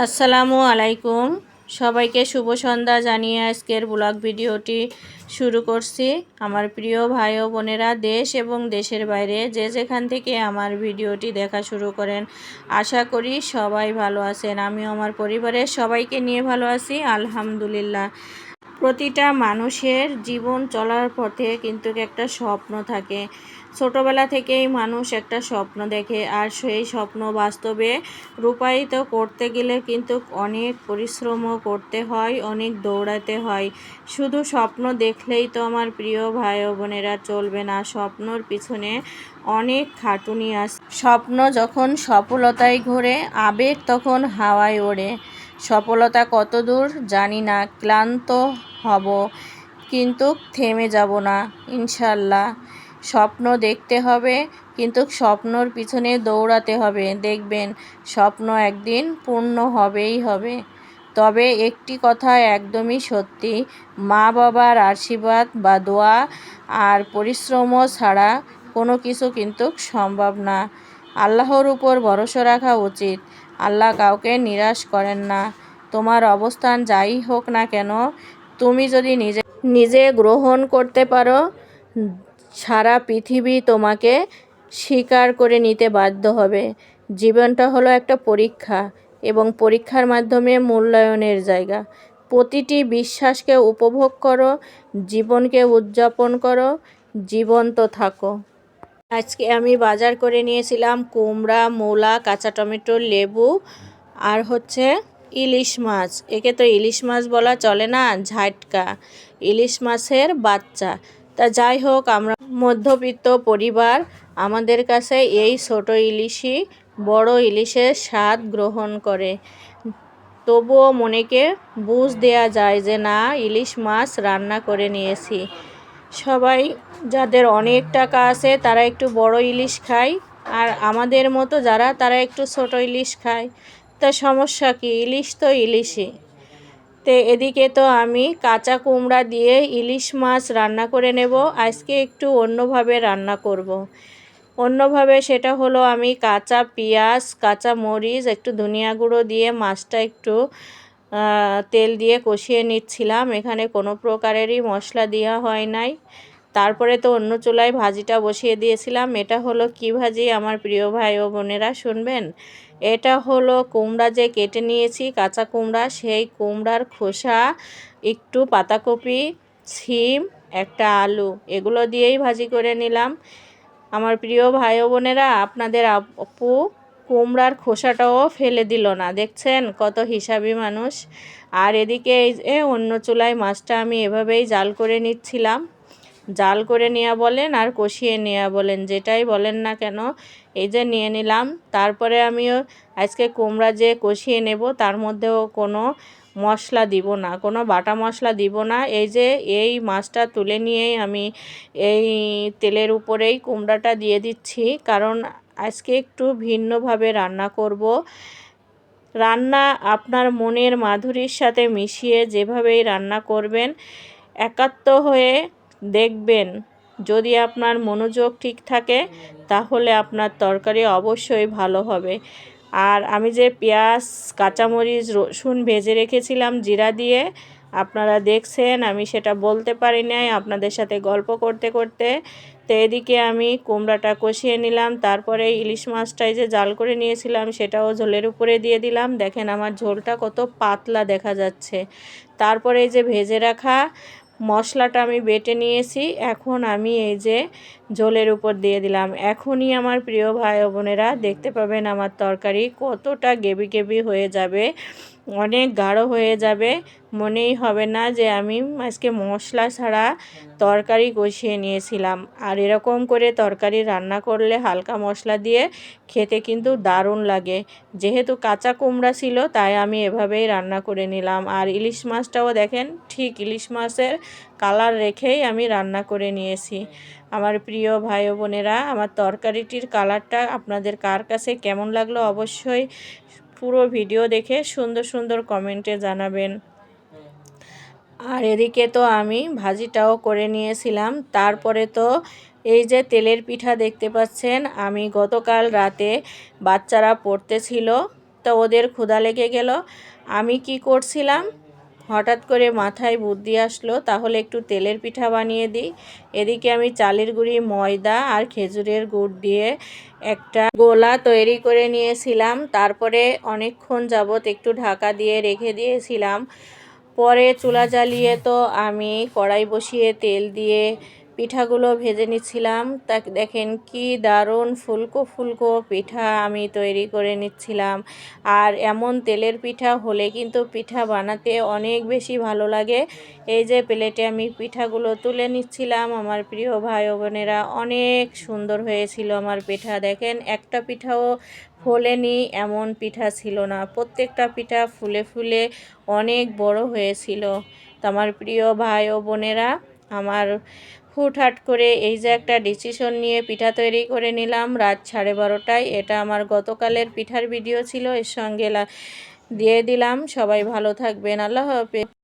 আসসালামু আলাইকুম। সবাইকে শুভ সন্ধ্যা জানিয়ে আজকের ব্লগ ভিডিওটি শুরু করছি। আমার প্রিয় ভাই ও বোনেরা দেশ এবং দেশের বাইরে যে যেখান থেকে আমার ভিডিওটি দেখা শুরু করেন, আশা করি সবাই ভালো আছেন। আমিও আমার পরিবারের সবাইকে নিয়ে ভালো আছি, আলহামদুলিল্লাহ। প্রতিটা মানুষের জীবন চলার পথে কিন্তু একটা স্বপ্ন থাকে। ছোটবেলা থেকেই মানুষ একটা স্বপ্ন দেখে, আর সেই স্বপ্ন বাস্তবে রূপায়িত করতে গেলে কিন্তু অনেক পরিশ্রমও করতে হয়, অনেক দৌড়াতে হয়। শুধু স্বপ্ন দেখলেই তো আমার প্রিয় ভাই ও বোনেরা চলবে না, স্বপ্নর পিছনে অনেক খাটুনি আছে। স্বপ্ন যখন সফলতায় ঘোরে, আবেগ তখন হাওয়ায় ওড়ে। সফলতা কত দূর জানি না, ক্লান্ত হব কিন্তু থেমে যাব না ইনশাল্লাহ। স্বপ্ন দেখতে হবে কিন্তু স্বপ্নর পিছনে দৌড়াতে হবে, দেখবেন স্বপ্ন একদিন পূর্ণ হবেই হবে। তবে একটি কথা একদমই সত্যি, মা বাবার আশীর্বাদ বা দোয়া আর পরিশ্রম ছাড়া কোনো কিছু কিন্তু সম্ভব না। আল্লাহর উপর ভরসা রাখা উচিত। আল্লাহ কাউকে নিরাশ করেন না। তোমার অবস্থান যাই হোক না কেন, তুমি যদি নিজে গ্রহণ করতে পারো, সারা পৃথিবী তোমাকে স্বীকার করে নিতে বাধ্য হবে। জীবনটা হলো একটা পরীক্ষা, এবং পরীক্ষার মাধ্যমে মূল্যায়নের জায়গা। প্রতিটি বিশ্বাসকে উপভোগ করো, জীবনকে উদযাপন করো, জীবন্ত থাকো। আজকে আমি বাজার করে নিয়েছিলাম কুমড়া, মূলা, কাঁচা টমেটো, লেবু আর ইলিশ মাছ। একে তো ইলিশ মাছ বলা চলে না, ঝাটকা, ইলিশ মাছের বাচ্চা। তা যাই হোক, আমরা মধ্যবিত্ত পরিবার, আমাদের কাছে এই ছোট ইলিশই বড় ইলিশের স্বাদ গ্রহণ করে। তবুও মনেকে বুঝ দেয়া যায় যে না, ইলিশ মাছ রান্না করে নিয়েছি। সবাই যাদের অনেক টাকা আছে তারা একটু বড় ইলিশ খায়, আর আমাদের মতো যারা, তারা একটু ছোট ইলিশ খায়। তা সমস্যা কি, ইলিশ তো ইলিশই। তো এদিকে তো আমি কাঁচা কুমড়া দিয়ে ইলিশ মাছ রান্না করে নেব। আজকে একটু অন্যভাবে রান্না করব। অন্যভাবে সেটা হলো, আমি কাঁচা পেঁয়াজ, কাঁচা মরিচ, একটু ধনিয়া গুঁড়ো দিয়ে মাছটা একটু তেল দিয়ে কষিয়ে নিচ্ছিলাম। এখানে কোনো প্রকারেরই মশলা দেওয়া হয় নাই। তারপরে তো অন্য চুলায় ভাজিটা বসিয়ে দিয়েছিলাম। এটা হলো কি ভাজি আমার প্রিয় ভাই ও বোনেরা শুনবেন? এটা হলো কুমড়া যে কেটে নিয়েছি, কাঁচা কুমড়া, সেই কুমড়ার খোসা, একটু পাতাকপি, সিম, একটা আলু, এগুলো দিয়েই ভাজি করে নিলাম। আমার প্রিয় ভাই ও বোনেরা, আপনাদের আপু কুমড়ার খোসাটাও ফেলে দিল না, দেখছেন কত হিসাবি মানুষ। আর এদিকে এই যে অন্য চুলায় মাছটা আমি এভাবেই জাল করে নিচ্ছিলাম। জাল করে নেওয়া বলেন আর কষিয়ে নেওয়া বলেন, যেটাই বলেন না কেন, এই যে নিয়ে নিলাম। তারপরে আমিও আজকে কুমড়া যে কষিয়ে নেব, তার মধ্যেও কোনো মশলা দিব না, কোনো বাটা মশলা দিব না। এই যে এই মাছটা তুলে নিয়েই আমি এই তেলের উপরেই কুমড়াটা দিয়ে দিচ্ছি, কারণ আজকে একটু ভিন্নভাবে রান্না করব। রান্না আপনার মনের মাধুরীর সাথে মিশিয়ে যেভাবেই রান্না করবেন, একাত্ম হয়ে দেখবেন, যদি আপনার মনোযোগ ঠিক থাকে তাহলে আপনার তরকারি অবশ্যই ভালো হবে। আর আমি যে পেঁয়াজ, কাঁচামরিচ, রসুন ভেজে রেখেছিলাম জিরা দিয়ে, আপনারা দেখছেন, আমি সেটা বলতে পারি নাই আপনাদের সাথে গল্প করতে করতে। তো এদিকে আমি কুমড়াটা কষিয়ে নিলাম, তারপরে ইলিশ মাছটাই যে জাল করে নিয়েছিলাম সেটাও ঝোলের উপরে দিয়ে দিলাম। দেখেন আমার ঝোলটা কত পাতলা দেখা যাচ্ছে। তারপরে এই যে ভেজে রাখা মশলাটা আমি বেটে নিয়েছি, এখন আমি এই যে ঝোলের উপর দিয়ে দিলাম। এখনই আমার প্রিয় ভাই ও বোনেরা দেখতে পাবেন আমার তরকারি কতটা গেবি গেবি হয়ে যাবে, অনেক গাঢ় হয়ে যাবে। মনেই হবে না যে আমি আজকে মশলা ছাড়া তরকারি কষিয়ে নিয়েছিলাম। আর এরকম করে তরকারি রান্না করলে হালকা মশলা দিয়ে খেতে কিন্তু দারুণ লাগে। যেহেতু কাঁচা কুমড়া ছিল তাই আমি এভাবেই রান্না করে নিলাম। আর ইলিশ মাছটাও দেখেন, ঠিক ইলিশ মাছের কালার রেখেই আমি রান্না করে নিয়েছি। আমার প্রিয় ভাই ও বোনেরা, আমার তরকারিটির কালারটা আপনাদের কার কাছে কেমন লাগলো অবশ্যই পুরো ভিডিও দেখে সুন্দর সুন্দর কমেন্টে জানাবেন। আর এদিকে তো আমি ভাজিটাও করে নিয়েছিলাম। তারপরে তো এই যে তেলের পিঠা দেখতে পাচ্ছেন, আমি গতকাল রাতে বাচ্চারা পড়তেছিল, তো তো ওদের ক্ষুধা লেগে গেল। আমি কি করছিলাম, হঠাৎ করে মাথায় বুদ্ধি আসলো তাহলে একটু তেলের পিঠা বানিয়ে দিই। এদিকে আমি চালের গুঁড়ি, ময়দা আর খেজুরের গুড় দিয়ে একটা গোলা তৈরি করে নিয়েছিলাম। তারপরে অনেকক্ষণ যাবত একটু ঢাকা দিয়ে রেখে দিয়েছিলাম। পরে চুলা জ্বালিয়ে তো আমি কড়াই বসিয়ে তেল দিয়ে পিঠাগুলো ভেজে নিচ্ছিলাম। তা দেখেন কি দারুণ ফুলকো ফুলকো পিঠা আমি তৈরি করে নিচ্ছিলাম। আর এমন তেলের পিঠা হলে কিন্তু পিঠা বানাতে অনেক বেশি ভালো লাগে। এই যে প্লেটে আমি পিঠাগুলো তুলে নিচ্ছিলাম। আমার প্রিয় ভাই ও বোনেরা, অনেক সুন্দর হয়েছিল আমার পিঠা। দেখেন একটা পিঠাও ফোলেনি এমন পিঠা ছিল না, প্রত্যেকটা পিঠা ফুলে ফুলে অনেক বড় হয়েছিল। তো আমার প্রিয় ভাই ও বোনেরা, আমার হুটহাট করে এই যে একটা ডিসিশন নিয়ে পিঠা তৈরি করে নিলাম রাত 12:30টায়। এটা আমার গতকালের পিঠার ভিডিও ছিল, এর সঙ্গে দিয়ে দিলাম। সবাই ভালো থাকবেন, আল্লাহ হাফেজ।